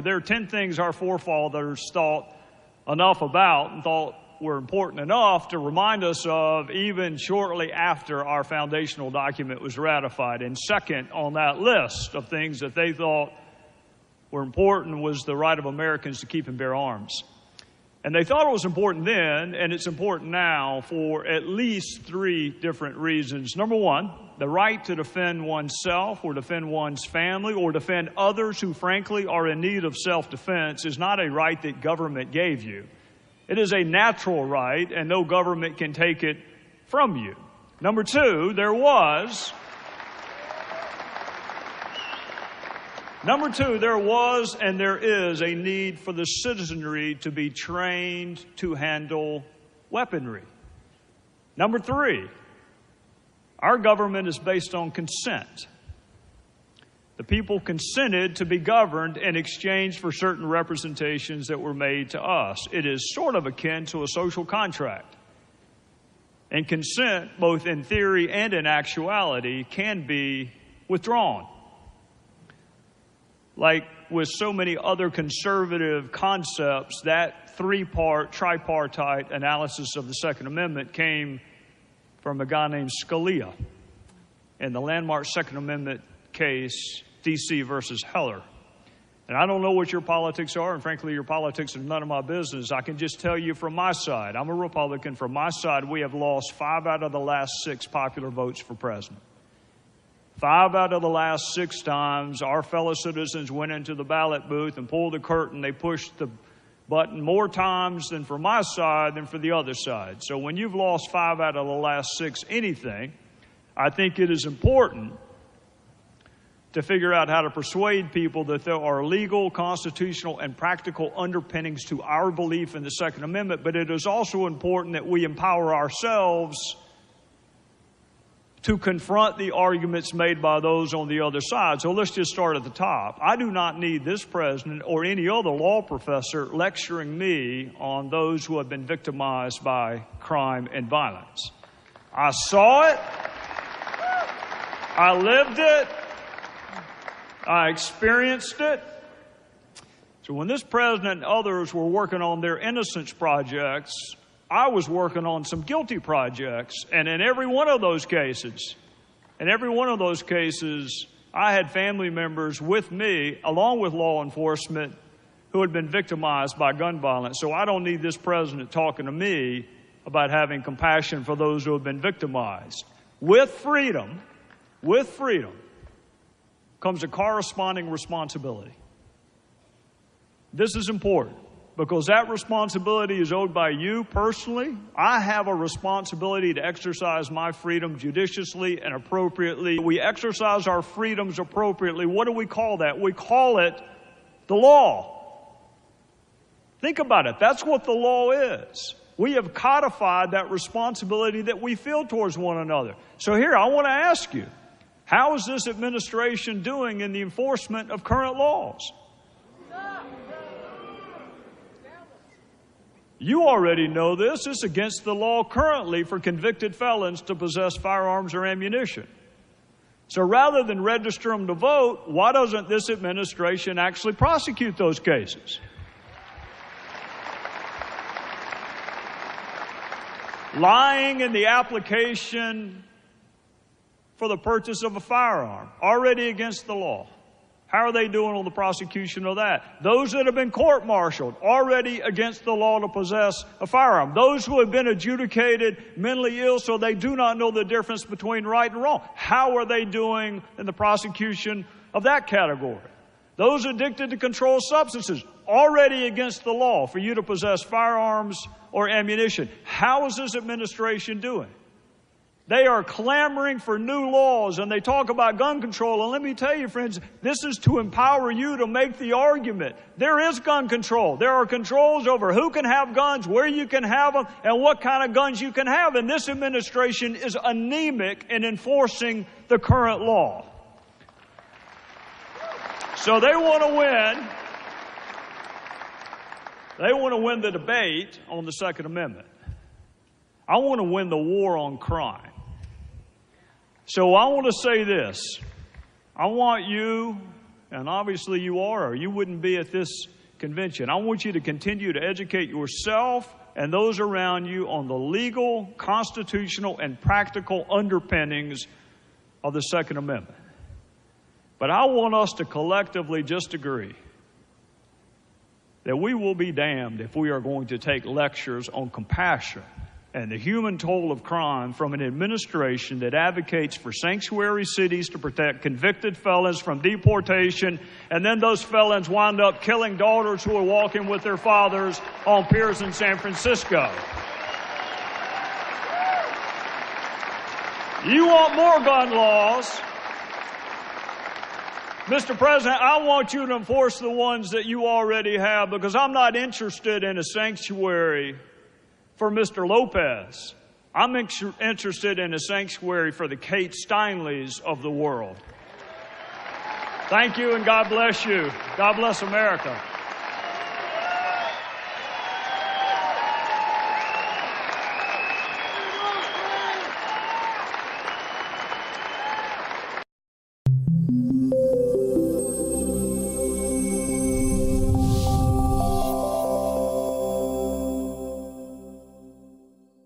There are 10 things our forefathers thought enough about and thought were important enough to remind us of even shortly after our foundational document was ratified. And second on that list of things that they thought were important was the right of Americans to keep and bear arms. And they thought it was important then, and it's important now for at least 3 different reasons. Number one, the right to defend oneself or defend one's family or defend others who frankly are in need of self-defense is not a right that government gave you. It is a natural right, and no government can take it from you. Number two, there was and there is a need for the citizenry to be trained to handle weaponry. Number 3, our government is based on consent. The people consented to be governed in exchange for certain representations that were made to us. It is sort of akin to a social contract. And consent, both in theory and in actuality, can be withdrawn. Like with so many other conservative concepts, that 3-part tripartite analysis of the Second Amendment came from a guy named Scalia in the landmark Second Amendment case, D.C. versus Heller. And I don't know what your politics are, and frankly, your politics are none of my business. I can just tell you from my side, I'm a Republican. From my side, we have lost 5 out of the last 6 popular votes for president. 5 out of the last 6 times, our fellow citizens went into the ballot booth and pulled the curtain. They pushed the button more times than for my side than for the other side. So when you've lost 5 out of the last 6 anything, I think it is important to figure out how to persuade people that there are legal, constitutional, and practical underpinnings to our belief in the Second Amendment. But it is also important that we empower ourselves to confront the arguments made by those on the other side. So let's just start at the top. I do not need this president or any other law professor lecturing me on those who have been victimized by crime and violence. I saw it. I lived it. I experienced it. So when this president and others were working on their innocence projects, I was working on some guilty projects, and in every one of those cases, I had family members with me, along with law enforcement, who had been victimized by gun violence. So I don't need this president talking to me about having compassion for those who have been victimized. With freedom comes a corresponding responsibility. This is important, because that responsibility is owed by you personally. I have a responsibility to exercise my freedom judiciously and appropriately. We exercise our freedoms appropriately. What do we call that? We call it the law. Think about it. That's what the law is. We have codified that responsibility that we feel towards one another. So here, I want to ask you, how is this administration doing in the enforcement of current laws? You already know this. It's against the law currently for convicted felons to possess firearms or ammunition. So rather than register them to vote, why doesn't this administration actually prosecute those cases? Lying in the application for the purchase of a firearm, already against the law. How are they doing on the prosecution of that? Those that have been court-martialed, already against the law to possess a firearm. Those who have been adjudicated mentally ill so they do not know the difference between right and wrong. How are they doing in the prosecution of that category? Those addicted to controlled substances, already against the law for you to possess firearms or ammunition. How is this administration doing? They are clamoring for new laws, and they talk about gun control. And let me tell you, friends, this is to empower you to make the argument. There is gun control. There are controls over who can have guns, where you can have them, and what kind of guns you can have. And this administration is anemic in enforcing the current law. So they want to win. They want to win the debate on the Second Amendment. I want to win the war on crime. So I want to say this. I want you and obviously you are, or you wouldn't be at this convention. I want you to continue to educate yourself and those around you on the legal, constitutional, and practical underpinnings of the Second Amendment. But I want us to collectively just agree that we will be damned if we are going to take lectures on compassion and the human toll of crime from an administration that advocates for sanctuary cities to protect convicted felons from deportation, and then those felons wind up killing daughters who are walking with their fathers on piers in San Francisco. You want more gun laws? Mr. President, I want you to enforce the ones that you already have, because I'm not interested in a sanctuary for Mr. Lopez. I'm interested in a sanctuary for the Kate Steinleys of the world. Thank you, and God bless you. God bless America.